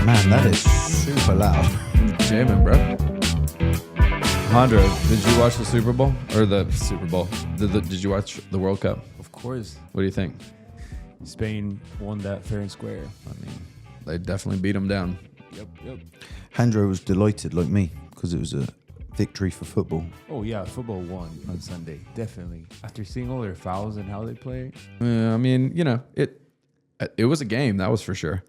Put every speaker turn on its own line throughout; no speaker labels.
Man, that is super loud.
Jamming, bro. Hondra, did you watch the Super Bowl? Or the Super Bowl? Did you watch the World Cup?
Of course.
What do you think?
Spain won that fair and square.
I mean, they definitely beat them down.
Yep.
Handro was delighted, like me, because it was a victory for football.
Oh, yeah, football won on Sunday. Definitely. After seeing all their fouls and how they play.
I mean, you know, it was a game, that was for sure.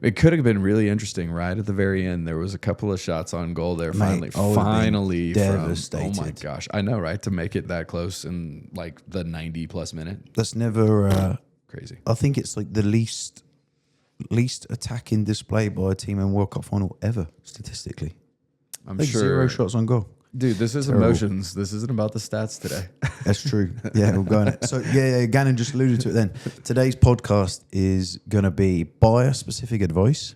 It could have been really interesting right at the very end. There was a couple of shots on goal there.
Mate,
Finally,
devastated.
Oh my gosh, I know, right? To make it that close in like the 90+ minute.
That's never
Crazy.
I think it's like the least attacking display by a team in World Cup final ever, statistically.
I'm
like
sure.
0 shots on goal.
Dude, this is
Terrible.
emotions. This isn't about the stats today.
That's true. Yeah, we'll go on it. So yeah, Gannon just alluded to it then. Today's podcast is going to be buyer-specific advice.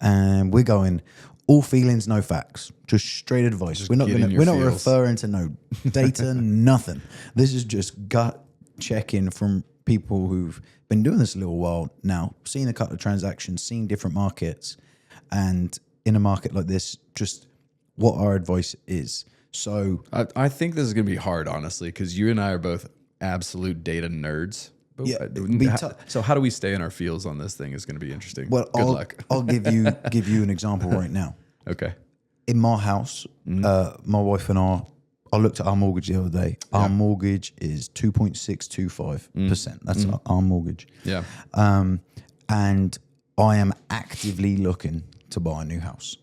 And we're going all feelings, no facts. Just straight advice.
Just
we're not
feels.
referring to no data, nothing. This is just gut checking from people who've been doing this a little while now, seen a couple of transactions, seen different markets, and in a market like this, just what our advice is. So
I think this is going to be hard, honestly, because you and I are both absolute data nerds. But
yeah,
so how do we stay in our feels on this thing is going to be interesting.
Well,
Good luck.
I'll give you an example right now.
Okay.
In my house, my wife and I looked at our mortgage the other day.
Yeah.
Our mortgage is 2.625%. That's our mortgage.
Yeah.
And I am actively looking to buy a new house.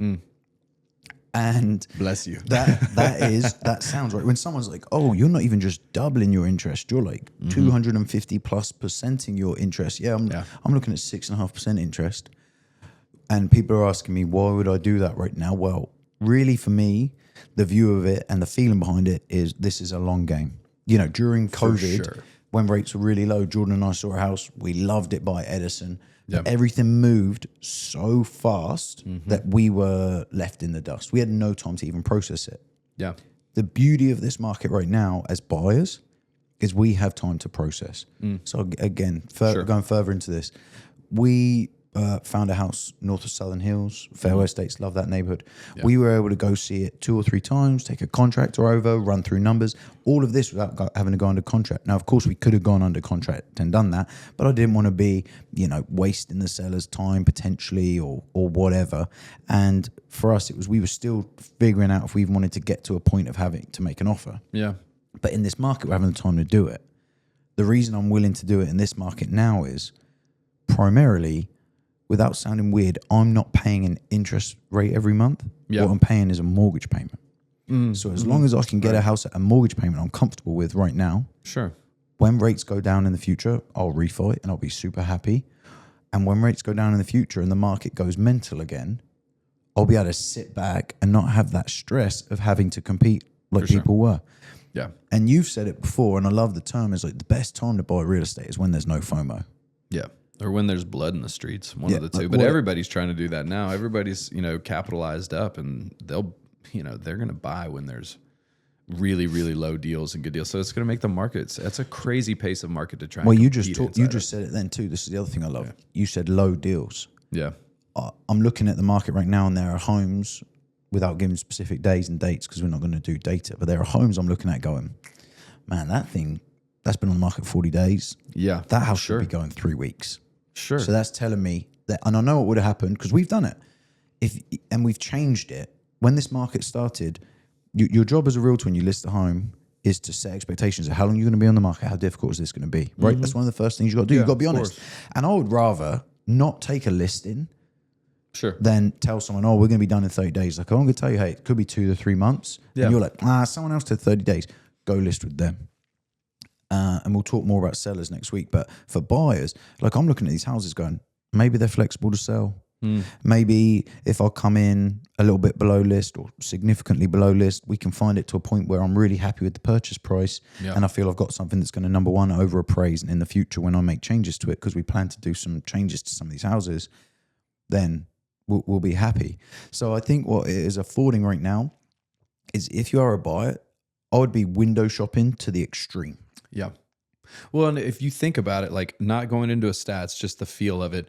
And
Bless you.
that sounds right. When someone's like, "Oh, you're not even just doubling your interest; you're like 250+% in your interest." Yeah, I'm looking at 6.5% interest. And people are asking me, why would I do that right now? Well, really, for me, the view of it and the feeling behind it is this is a long game. You know, during COVID,
sure.
when rates were really low, Jordan and I saw a house. We loved it by Edison.
Yep.
But everything moved so fast that we were left in the dust. We had no time to even process it.
Yeah.
The beauty of this market right now as buyers is we have time to process. So again, going further into this, we found a house north of Southern Hills, Fairway Estates, love that neighborhood. Yeah. We were able to go see it 2 or 3 times, take a contractor over, run through numbers, all of this without having to go under contract. Now, of course, we could have gone under contract and done that, but I didn't want to be, wasting the seller's time potentially or whatever. And for us, we were still figuring out if we wanted to get to a point of having to make an offer.
Yeah.
But in this market, we're having the time to do it. The reason I'm willing to do it in this market now is primarily, without sounding weird, I'm not paying an interest rate every month.
Yeah.
What I'm paying is a mortgage payment. So as long as I can get a house at a mortgage payment I'm comfortable with right now,
Sure.
when rates go down in the future, I'll refi and I'll be super happy. And when rates go down in the future and the market goes mental again, I'll be able to sit back and not have that stress of having to compete like people were.
Yeah.
And you've said it before, and I love the term, is like the best time to buy real estate is when there's no FOMO.
Yeah. Or when there's blood in the streets, one of the two.
Like
But everybody's trying to do that now. Everybody's, capitalized up, and they're going to buy when there's really, really low deals and good deals. So it's going to make the markets. That's a crazy pace of market to try.
Well,
and
you
compete
just said it then too. This is the other thing I love. Yeah. You said low deals.
Yeah.
I'm looking at the market right now, and there are homes, without giving specific days and dates because we're not going to do data, but there are homes I'm looking at going, man, that's been on the market 40 days.
Yeah.
That house should be going 3 weeks.
Sure.
So that's telling me that, and I know what would have happened because we've done it. And we've changed it. When this market started, your job as a realtor when you list a home is to set expectations of how long you're going to be on the market, how difficult is this going to be, right? That's one of the first things you got to do. You've got to be honest. And I would rather not take a listing than tell someone, oh, we're going to be done in 30 days. Like, I'm going to tell you, hey, it could be 2 to 3 months. Yeah. And you're like, someone else did 30 days. Go list with them. And we'll talk more about sellers next week. But for buyers, like I'm looking at these houses going, maybe they're flexible to sell. Maybe if I come in a little bit below list or significantly below list, we can find it to a point where I'm really happy with the purchase price. Yeah. And I feel I've got something that's going to, number one, over appraise. And in the future, when I make changes to it, because we plan to do some changes to some of these houses, then we'll be happy. So I think what it is affording right now is if you are a buyer, I would be window shopping to the extreme.
Yeah. Well, and if you think about it, like not going into a stats, just the feel of it,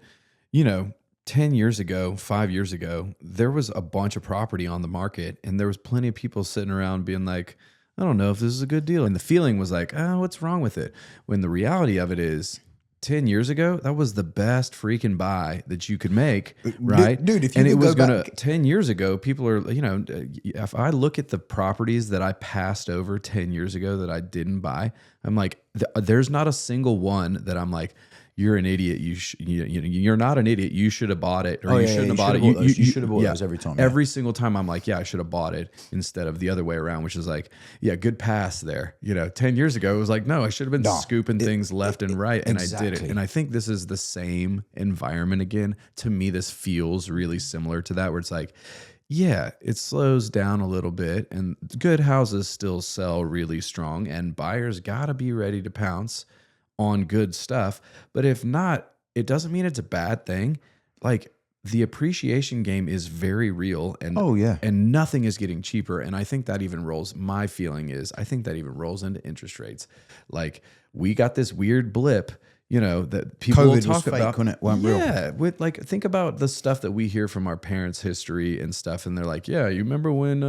10 years ago, 5 years ago, there was a bunch of property on the market and there was plenty of people sitting around being like, I don't know if this is a good deal. And the feeling was like, oh, what's wrong with it? When the reality of it is 10 years ago, that was the best freaking buy that you could make, right?
Dude, if you
and it
could
was
go
gonna
back-
10 years ago, people are, if I look at the properties that I passed over 10 years ago that I didn't buy, I'm like, there's not a single one that I'm like, you're an idiot. You're not an idiot. You should have bought it, or you shouldn't have bought it.
You should have bought those every time. Yeah.
Every single time, I'm like, yeah, I should have bought it instead of the other way around, which is like, yeah, good pass there. 10 years ago, it was like, no, I should have been scooping things left and right, and I did it. And I think this is the same environment again. To me, this feels really similar to that, where it's like, yeah, it slows down a little bit, and good houses still sell really strong, and buyers got to be ready to pounce on good stuff. But if not, it doesn't mean it's a bad thing. Like, the appreciation game is very real, and and nothing is getting cheaper. And I think that even rolls, my feeling is, I think that even rolls into interest rates. Like, we got this weird blip, that people
COVID
will talk
was fake,
about.
when it weren't real.
Yeah, with like, think about the stuff that we hear from our parents' history and stuff, and they're like, yeah, you remember when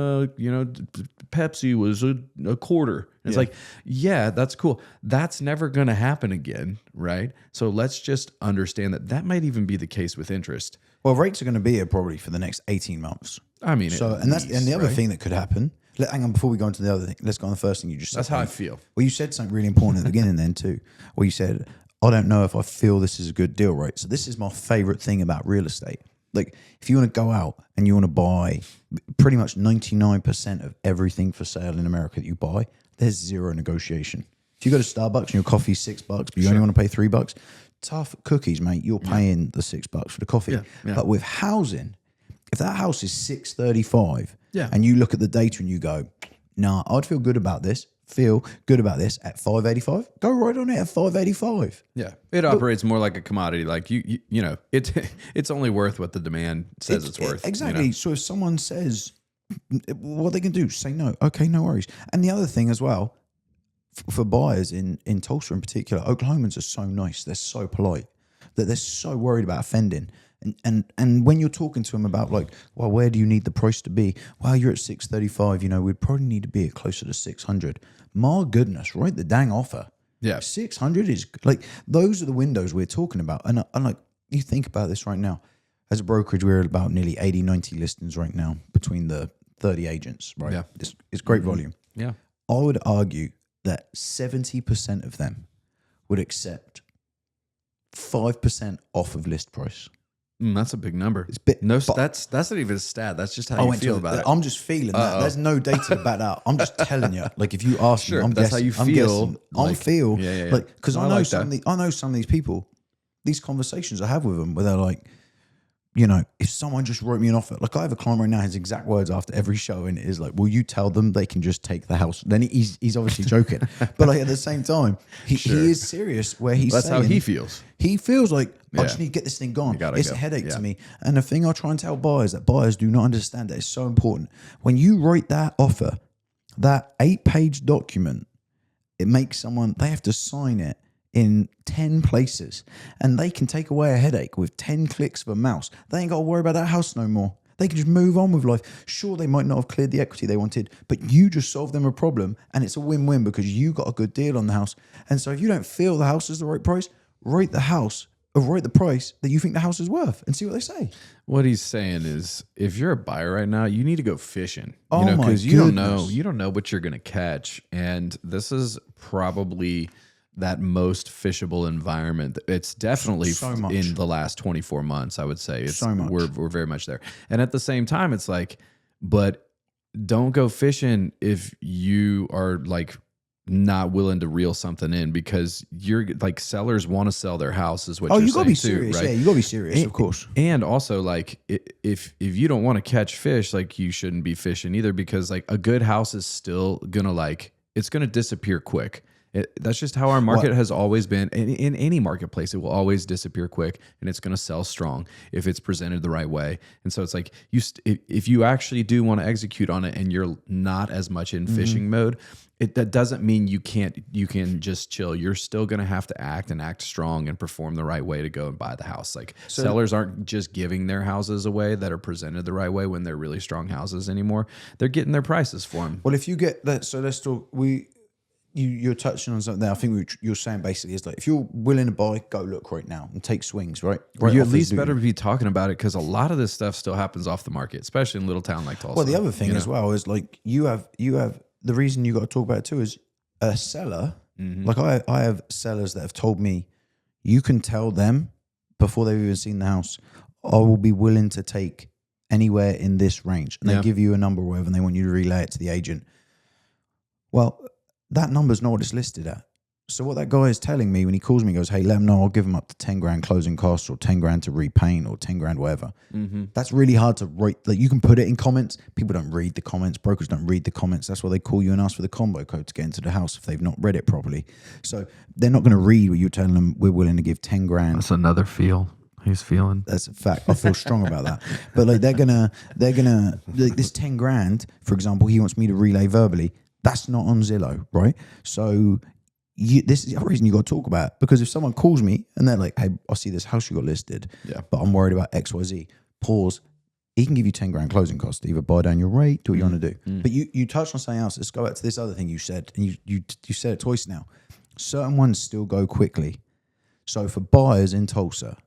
Pepsi was a quarter? And it's like, yeah, that's cool. That's never going to happen again, right? So let's just understand that might even be the case with interest.
Well, rates are going to be here probably for the next 18 months.
I mean,
and the other thing that could happen. Hang on, before we go into the other thing, let's go on the first thing you just said.
That's how I feel.
Well, you said something really important at the beginning then too. Well, you said, I don't know if I feel this is a good deal, right? So this is my favorite thing about real estate. Like, if you want to go out and you want to buy pretty much 99% of everything for sale in America that you buy, there's zero negotiation. If you go to Starbucks and your coffee's $6, but you only want to pay $3, tough cookies, mate. You're paying the $6 for the coffee.
Yeah.
But with housing, if that house is $635,
Yeah.
and you look at the data and you go, nah, I'd feel good about this. Feel good about this at $585. Go right on it at $585.
Yeah, it operates more like a commodity. Like it's only worth what the demand says it's worth.
Exactly. So if someone says, what they can do, say no. Okay, no worries. And the other thing as well, for buyers in Tulsa in particular, Oklahomans are so nice. They're so polite that they're so worried about offending. And when you're talking to them about, like, well, where do you need the price to be? Well, you're at 635. We'd probably need to be at closer to 600. My goodness, write the dang offer.
Yeah.
600 is like, those are the windows we're talking about. And like, you think about this right now. As a brokerage, we're at about nearly 80, 90 listings right now between the 30 agents, right?
Yeah.
It's great volume.
Yeah.
I would argue that 70% of them would accept 5% off of list price.
That's a big number.
But
that's not even a stat. That's just how you feel about it.
I'm just feeling that. There's no data to back that up. I'm just telling you. Like, if you ask me,
that's how you feel.
Yeah. Like, because I know
like
some of these people, these conversations I have with them where they're like, if someone just wrote me an offer, like I have a client right now, his exact words after every show, and it is like, will you tell them they can just take the house? Then he's obviously joking, but like at the same time, he is serious. Where he's
that's
saying,
how he feels.
He feels like, I just need to get this thing gone. It's a headache to me. And the thing I try and tell buyers, that buyers do not understand that it's so important. When you write that offer, that 8-page document, it makes they have to sign it in 10 places, and they can take away a headache with 10 clicks of a mouse. They ain't got to worry about that house no more. They can just move on with life. Sure, they might not have cleared the equity they wanted, but you just solved them a problem, and it's a win-win because you got a good deal on the house. And so if you don't feel the house is the right price, write the price that you think the house is worth and see what they say.
What he's saying is, if you're a buyer right now, you need to go fishing.
Oh,
because you don't know what you're going to catch. And this is probably that most fishable environment. It's definitely in the last 24 months, I would say. It's
so much.
We're very much there. And at the same time, it's like, but don't go fishing if you are like not willing to reel something in, because you're like, sellers want to sell their house is what you're saying.
You gotta be serious,
right?
Yeah, you gotta be serious, of course.
And also, like, if you don't want to catch fish, like, you shouldn't be fishing either, because like a good house is still gonna, like, it's gonna disappear quick. That's just how our market has always been. In any marketplace, it will always disappear quick, and it's going to sell strong if it's presented the right way. And so it's like if you actually do want to execute on it, and you're not as much in fishing mode, that doesn't mean you can just chill. You're still going to have to act strong and perform the right way to go and buy the house. Like sellers aren't just giving their houses away that are presented the right way when they're really strong houses anymore. They're getting their prices for them.
Well, if you get that, so let's talk. You're touching on something there. I think you're saying basically is like, if you're willing to buy, go look right now and take swings, right?
Well, you at least better be talking about it, because a lot of this stuff still happens off the market, especially in a little town like Tulsa.
Well, the other thing as well is like you have the reason you got to talk about it too is a seller. Like I have sellers that have told me, you can tell them before they've even seen the house, I will be willing to take anywhere in this range, and they give you a number or whatever, and they want you to relay it to the agent. Well, that number's not what it's listed at. So what that guy is telling me when he calls me, he goes, hey, let him know I'll give him up to 10 grand closing costs, or 10 grand to repaint, or 10 grand whatever. That's really hard to write. Like, you can put it in comments. People don't read the comments. Brokers don't read the comments. That's why they call you and ask for the combo code to get into the house if they've not read it properly. So they're not going to read what you're telling them. We're willing to give 10 grand.
That's another feel he's feeling.
That's a fact. I feel strong about that. But like they're gonna like this 10 grand, for example, he wants me to relay verbally. That's not on Zillow, right? So this is the other reason you got to talk about it. Because if someone calls me and they're like, hey, I see this house you got listed, but I'm worried about XYZ, pause. He can give you 10 grand closing cost. Either buy down your rate, do what you want to do. But you touched on something else. Let's go back to this other thing you said. And you said it twice now. Certain ones still go quickly. So for buyers in Tulsa,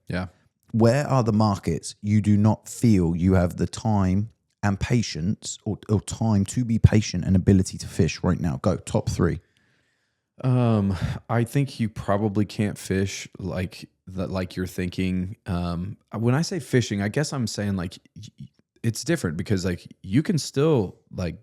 where are the markets you do not feel you have the time and patience, or time to be patient and ability to fish right now? Go top 3.
I think you probably can't fish like you're thinking. When I say fishing, I guess I'm saying like it's different, because like you can still like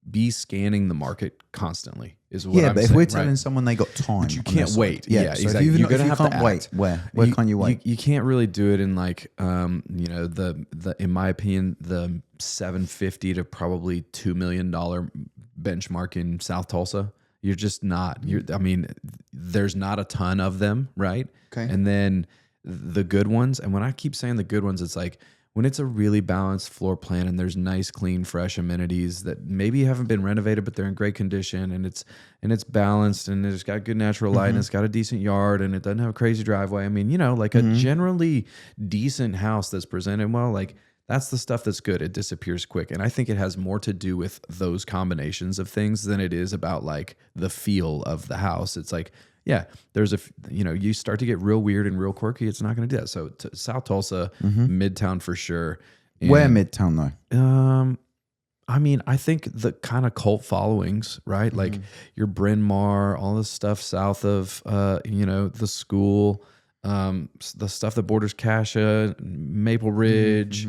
be scanning the market constantly. Is what I'm
but if
saying,
we're telling someone they got time,
but you can't wait.
So
exactly.
if
You're gonna have
can't
to
wait.
act.
Where can you wait?
You can't really do it in like the in my opinion, the $750 to probably $2 million benchmark in South Tulsa. You're just not. There's not a ton of them, right?
Okay.
And then the good ones, and when I keep saying the good ones, it's like when it's a really balanced floor plan and there's nice, clean, fresh amenities that maybe haven't been renovated, but they're in great condition, and it's balanced, and it's got good natural light, and it's got a decent yard, and it doesn't have a crazy driveway. I mean, like a generally decent house that's presented well, like that's the stuff that's good. It disappears quick. And I think it has more to do with those combinations of things than it is about like the feel of the house. It's like, there's you start to get real weird and real quirky. It's not going to do that. So South Tulsa, Midtown for sure. And,
where Midtown though?
I think the kind of cult followings, right? Like your Bryn Mawr, all this stuff south of, the school, the stuff that borders Cassia, Maple Ridge.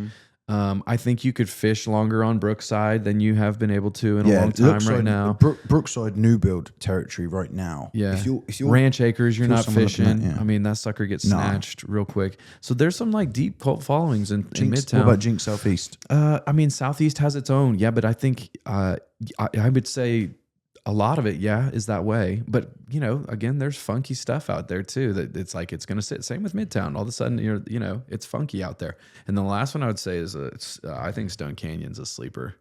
I think you could fish longer on Brookside than you have been able to in a long time right now.
Brookside new build territory right now.
Yeah.
If you're
Ranch Acres, you're not fishing.
That,
that sucker gets snatched real quick. So there's some like deep cult followings in Midtown.
What about Jinx Southeast?
Southeast has its own. Yeah, but I think I would say a lot of it, is that way. But, again, there's funky stuff out there too that it's like it's going to sit. Same with Midtown. All of a sudden, it's funky out there. And the last one I would say is I think Stone Canyon's a sleeper,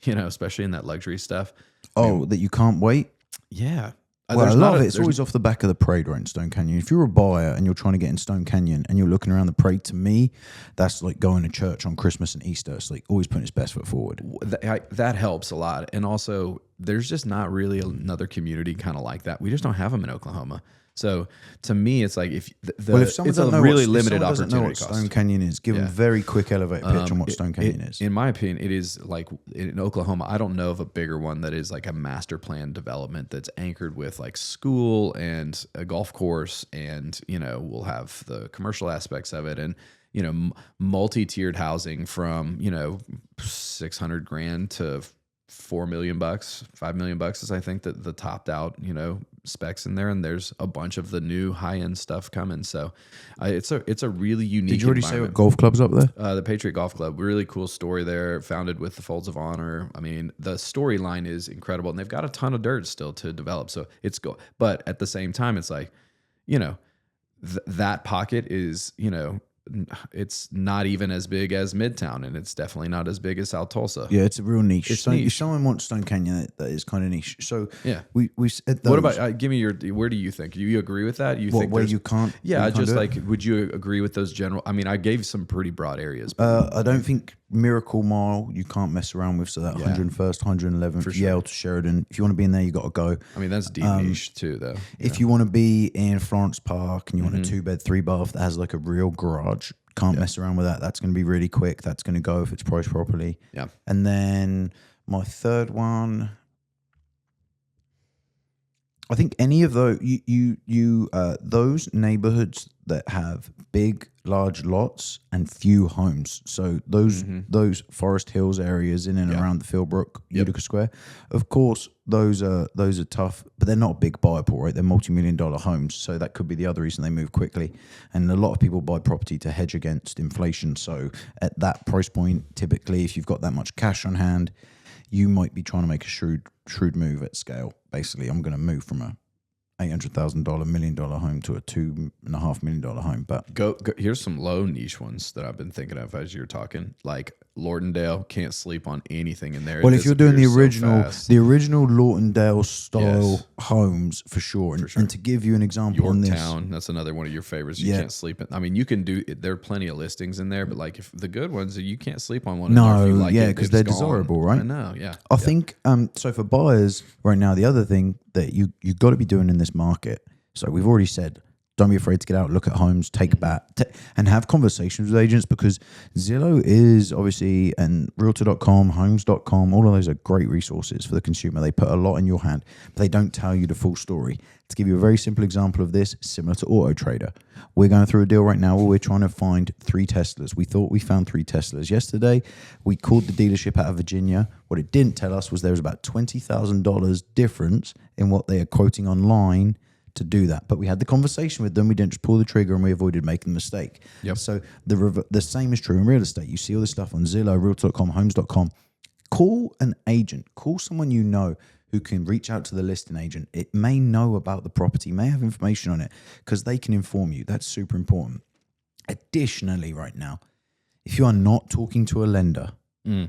especially in that luxury stuff.
That you can't wait?
Yeah.
Well, I love it. It's always off the back of the parade, right, in Stone Canyon. If you're a buyer and you're trying to get in Stone Canyon and you're looking around the parade, to me, that's like going to church on Christmas and Easter. It's like always putting its best foot forward.
That helps a lot. And also, there's just not really another community kind of like that. We just don't have them in Oklahoma. So to me, it's like if
someone
it's a really limited opportunity
know what
cost.
Stone Canyon is, give them a very quick elevator pitch on what Stone Canyon is.
In my opinion, it is like in Oklahoma. I don't know of a bigger one that is like a master plan development that's anchored with like school and a golf course, and we'll have the commercial aspects of it, and multi-tiered housing from $600,000 to $4 million, $5 million is I think that the topped out specs in there, and there's a bunch of the new high end stuff coming. So it's a really unique.
Did you already say what golf clubs up there?
The Patriot Golf Club, really cool story there. Founded with the Folds of Honor. I mean, the storyline is incredible, and they've got a ton of dirt still to develop. So it's go. But at the same time, it's like, you know, that pocket is, you know, it's not even as big as Midtown, and it's definitely not as big as South Tulsa.
Yeah, it's a real niche.
It's
Stone,
niche.
If someone wants Stone Canyon, that is kind of niche. So
Yeah.
we said those,
What about give me your? Where do you think? Do you agree with that? You think
where
there's-
you can't?
Yeah,
you can't
just
do it?
like, would you agree with those general? I mean, I gave some pretty broad areas. But
I don't think Miracle Mile you can't mess around with. So that 101st, 111th, Yale to Sheridan. If you want to be in there, you got to go.
I mean, that's deep niche too, though.
If you want to be in Florence Park and you want a
Mm-hmm.
2-bed, 3-bath that has like a real garage, can't mess around with that. That's going to be really quick. That's going to go if it's priced properly.
Yeah.
And then my third one, I think any of those those neighborhoods that have big, large lots and few homes. So those Forest Hills areas in and around the Philbrook, Utica Square. Of course, those are tough, but they're not a big buyer pool, right? They're multi-million-dollar homes, so that could be the other reason they move quickly. And a lot of people buy property to hedge against inflation. So at that price point, typically, if you've got that much cash on hand, you might be trying to make a shrewd move at scale. Basically, I'm going to move from a $800,000 $1 million home to a $2.5 million home. But
go. Here's some low niche ones that I've been thinking of as you're talking. Like Lordendale, can't sleep on anything in there.
well,
It
if you're doing the
disappears so
original,
fast.
the original Lawtondale style
Yes.
homes for sure. And to give you an example on this,
Yorktown, that's another one of your favorites. You can't sleep in. I mean, you can do. There are plenty of listings in there, but like if the good ones, you can't sleep on one. in there if you like it,
because
it's
they're
gone.
desirable, right?
I know. Yeah.
I think so for buyers right now, the other thing that you got to be doing in this market. So we've already said, don't be afraid to get out, look at homes, take bat, and have conversations with agents, because Zillow is obviously, and Realtor.com, Homes.com, all of those are great resources for the consumer. They put a lot in your hand, but they don't tell you the full story. To give you a very simple example of this, similar to Auto Trader, we're going through a deal right now where we're trying to find 3 Teslas. We thought we found 3 Teslas. Yesterday, we called the dealership out of Virginia. What it didn't tell us was there was about $20,000 difference in what they are quoting online to do that. But we had the conversation with them. We didn't just pull the trigger, and we avoided making the mistake.
Yep.
So the same is true in real estate. You see all this stuff on Zillow, Realtor.com, Homes.com. Call an agent. Call someone you know who can reach out to the listing agent. It may know about the property, may have information on it, because they can inform you. That's super important. Additionally, right now, if you are not talking to a lender,
No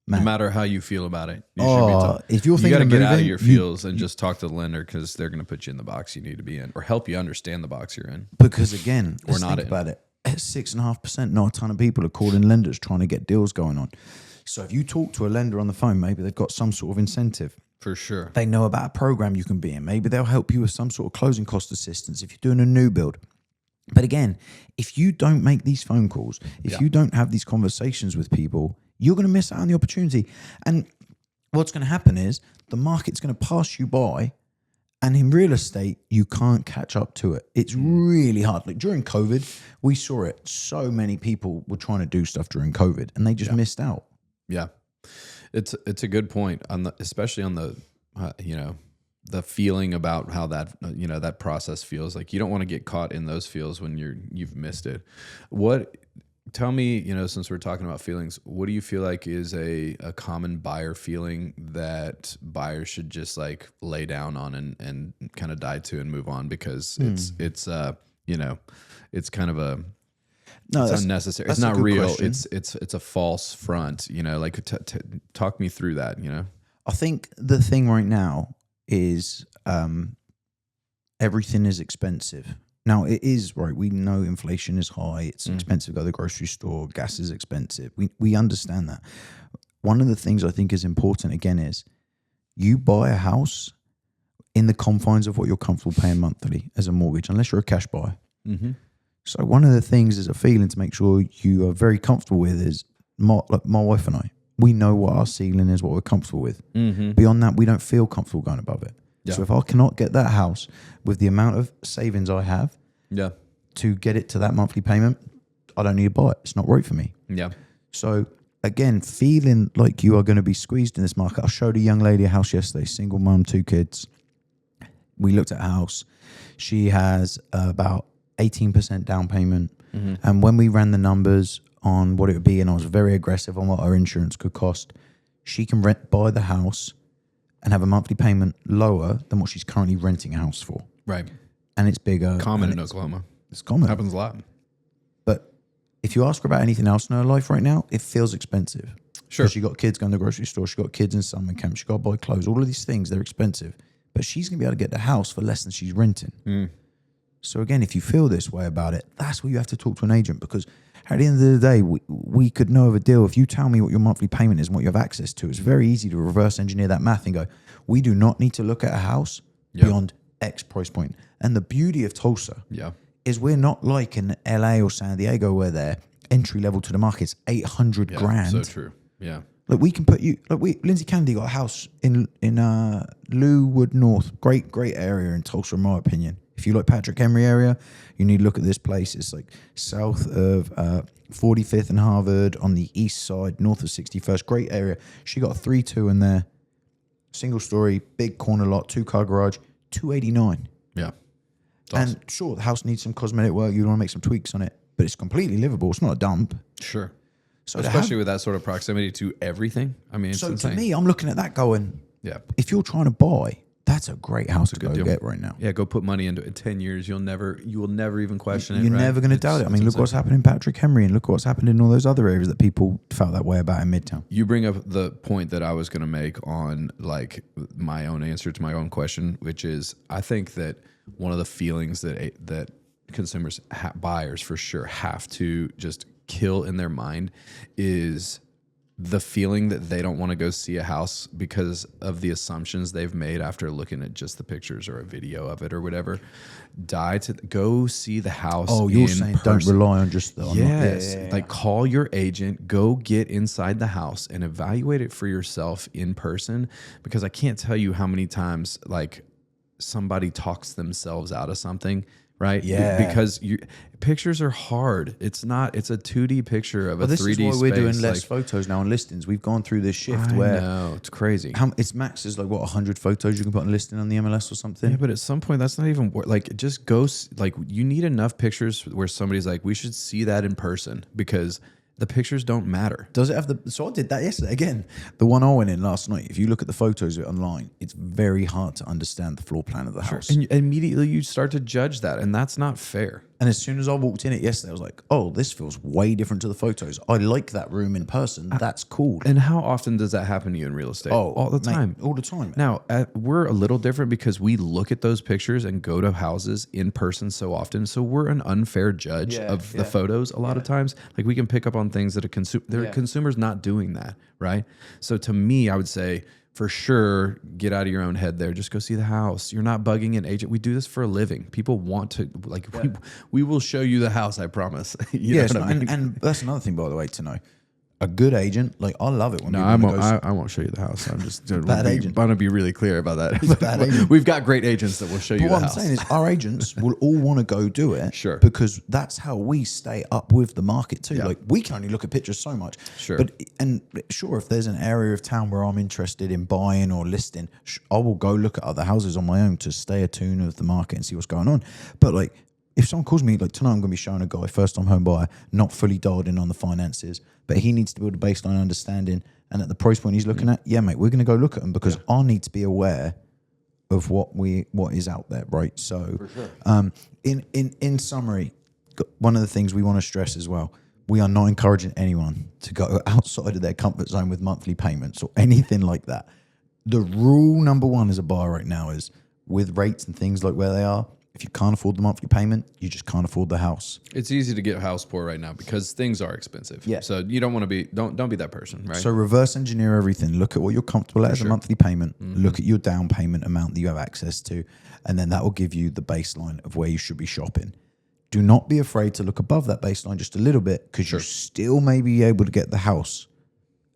matter how you feel about it, you should be talking.
if you're
You
thinking
got to
of
get out of
moving,
your feels and just talk to the lender, because they're going to put you in the box you need to be in, or help you understand the box you're in.
because again,
Or
let's
not
think
in.
about it. At 6.5%, not a ton of people are calling lenders trying to get deals going on. So if you talk to a lender on the phone, maybe they've got some sort of incentive.
For sure.
They know about a program you can be in. Maybe they'll help you with some sort of closing cost assistance if you're doing a new build. But again, if you don't make these phone calls, if you don't have these conversations with people, you're going to miss out on the opportunity. And what's going to happen is the market's going to pass you by. And in real estate, you can't catch up to it. It's really hard. Like during COVID, we saw it. So many people were trying to do stuff during COVID, and they just missed out.
Yeah, it's a good point on the, especially on the the feeling about how that that process feels. Like you don't want to get caught in those feels when you've missed it. Tell me, since we're talking about feelings, what do you feel like is a common buyer feeling that buyers should just like lay down on and kind of die to and move on, because it's kind of a
No,
it's
that's
unnecessary.
that's
It's
a
not
good
real.
question.
It's a false front. Like talk me through that.
I think the thing right now is everything is expensive. Now, it is, right, we know inflation is high. It's expensive to go to the grocery store. Gas is expensive. We understand that. One of the things I think is important, again, is you buy a house in the confines of what you're comfortable paying monthly as a mortgage, unless you're a cash buyer.
Mm-hmm.
So one of the things is a feeling to make sure you are very comfortable with is my wife and I. We know what our ceiling is, what we're comfortable with.
Mm-hmm.
Beyond that, we don't feel comfortable going above it.
Yeah.
So if I cannot get that house with the amount of savings I have
Yeah.
to get it to that monthly payment, I don't need to buy it. It's not right for me.
Yeah.
So again, feeling like you are going to be squeezed in this market. I showed a young lady a house yesterday, single mom, 2 kids. we looked at a house. She has about 18% down payment. And when we ran the numbers on what it would be, and I was very aggressive on what our insurance could cost, she can buy the house and have a monthly payment lower than what she's currently renting a house for.
Right.
And it's bigger.
Common in Oklahoma.
It's common.
Happens a lot.
But if you ask her about anything else in her life right now, it feels expensive.
Sure.
She got kids going to the grocery store. She got kids in summer camp. She got to buy clothes. All of these things, they're expensive. But she's going to be able to get the house for less than she's renting. So again, if you feel this way about it, that's where you have to talk to an agent, because at the end of the day, we could know of a deal. If you tell me what your monthly payment is and what you have access to, it's very easy to reverse engineer that math and go, we do not need to look at a house beyond X price point. And the beauty of Tulsa is we're not like in LA or San Diego where their entry level to the market's 800 grand.
So true. Yeah.
Like we can put you, Lindsay Kennedy got a house in Leawood North. Great area in Tulsa, in my opinion. If you like Patrick Henry area, you need to look at this place. It's like south of 45th and Harvard on the east side, north of 61st. Great area. She got a 3-2 in there. Single story, big corner lot, 2-car garage, $289.
Yeah. Awesome.
And sure, the house needs some cosmetic work. You want to make some tweaks on it, but it's completely livable. It's not a dump.
Sure.
So
especially with that sort of proximity to everything. I mean, it's
so
insane.
to me, I'm looking at that going, if you're trying to buy, that's a great house to go get right now.
Yeah, go put money into it. In 10 years, you will never even question it.
You're never going to doubt it. I mean, look what's happened in Patrick Henry, and look what's happened in all those other areas that people felt that way about in Midtown.
You bring up the point that I was going to make on like my own answer to my own question, which is I think that one of the feelings that consumers, buyers for sure, have to just kill in their mind is the feeling that they don't want to go see a house because of the assumptions they've made after looking at just the pictures or a video of it or whatever. Go see the house.
Oh, you're saying don't rely on just the
yes. Like call your agent, go get inside the house and evaluate it for yourself in person, because I can't tell you how many times like somebody talks themselves out of something. Right?
Yeah.
Because pictures are hard. It's a 2D picture of a 3D space.
This is why we're doing less photos now on listings. We've gone through this shift where
it's crazy.
It's max is like 100 photos you can put on a listing on the MLS or something.
Yeah, but at some point that's not even like just go like you need enough pictures where somebody's like, we should see that in person, because the pictures don't matter.
Does it have so I did that yesterday. Again, the one I went in last night, if you look at the photos of it online, it's very hard to understand the floor plan of the house.
And immediately you start to judge that, and that's not fair.
And as soon as I walked in it yesterday, I was like, oh, this feels way different to the photos. I like that room in person. That's cool.
And how often does that happen to you in real estate?
Oh,
all the time.
All the time.
Now, we're a little different because we look at those pictures and go to houses in person so often. So we're an unfair judge of the photos a lot of times. Like we can pick up on things that consumers not doing that, right? So to me, I would say, for sure, get out of your own head there. Just go see the house. You're not bugging an agent. We do this for a living. People want to, like, we will show you the house, I promise.
And that's another thing, by the way, to know. A good agent, like, I love it when
I won't show you the house. I'm just
bad agent.
I want to be really clear about that.
Bad agent.
We've got great agents that will show you the house.
What I'm saying is our agents will all want to go do it.
Sure.
Because that's how we stay up with the market too.
Yeah.
Like we can only look at pictures so much.
Sure.
But if there's an area of town where I'm interested in buying or listing, I will go look at other houses on my own to stay attuned with the market and see what's going on. But like, if someone calls me, like tonight I'm going to be showing a guy, first time home buyer, not fully dialed in on the finances, but he needs to build a baseline understanding. And at the price point he's looking at, mate, we're going to go look at them because I need to be aware of what is out there, right? So for sure. In summary, one of the things we want to stress as well, we are not encouraging anyone to go outside of their comfort zone with monthly payments or anything like that. The rule number one as a buyer right now is with rates and things like where they are, if you can't afford the monthly payment, you just can't afford the house.
It's easy to get house poor right now because things are expensive.
Yeah.
So you don't want to be, don't be that person, right?
So reverse engineer everything. Look at what you're comfortable at as a monthly payment. Mm-hmm. Look at your down payment amount that you have access to. And then that will give you the baseline of where you should be shopping. Do not be afraid to look above that baseline just a little bit because you still may be able to get the house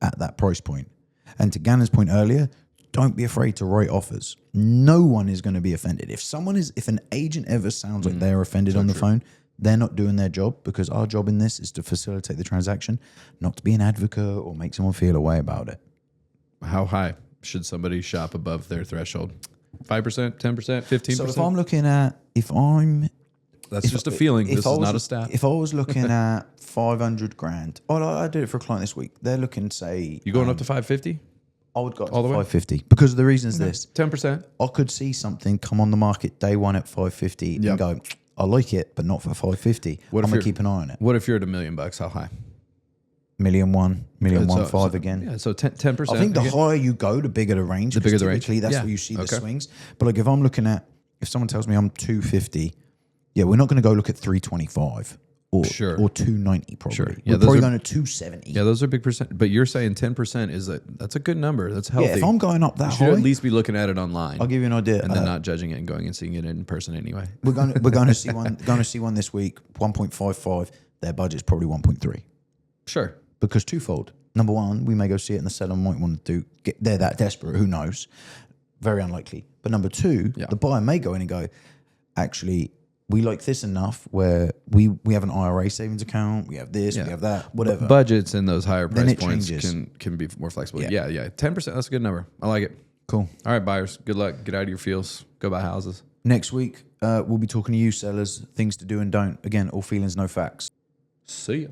at that price point. And to Gannon's point earlier, don't be afraid to write offers. No one is going to be offended. If an agent ever sounds like they're offended on the phone, they're not doing their job, because our job in this is to facilitate the transaction, not to be an advocate or make someone feel a way about it.
How high should somebody shop above their threshold? 5%, 10%, 15%.
So if I'm looking at,
That's just a feeling. This is not a stat.
If I was looking at 500 grand, I did it for a client this week. They're looking, say,
You going up to 550?
I would go up
all
to
the way?
550 because the reason is this:
10%.
I could see something come on the market day one at 550
Yep.
and go, I like it, but not for 550.
What
I'm
if
gonna
you're-
keep an eye on it.
What if you're at $1 million? How high?
Million one, million
So-
one, five
so-
again.
Yeah, so 10%.
I think the
again.
higher you go, the bigger the range.
The bigger the range.
Typically, that's
Yeah.
where you see the
Okay.
swings. But like if I'm looking at, if someone tells me I'm 250, yeah, we're not going to go look at 325 or
Sure.
or 290 probably.
Sure.
We're
Yeah, those
probably
are-
going to 270.
Yeah, those are big percent. But you're saying 10% that's a good number. That's healthy.
Yeah, if I'm going up
you
that
should
high,
at least be looking at it online
I'll give you an idea.
and then not judging it and going and seeing it in person anyway.
We're going to see one this week. 1.55. Their budget's probably 1.3
Sure.
because twofold. Number one, we may go see it, and the seller might want to they're that desperate. Who knows? Very unlikely. But number two,
Yeah.
the buyer may go in and go, actually, we like this enough where we have an IRA savings account, we have this,
Yeah.
we have that, whatever.
Budgets in those higher
Then
price
it
points
changes.
can be more flexible.
Yeah.
Yeah. 10%. That's a good number. I like it.
Cool.
All right, buyers. Good luck. Get out of your feels. Go buy houses.
Next week, we'll be talking to you sellers, things to do and don't. Again, all feelings, no facts.
See ya.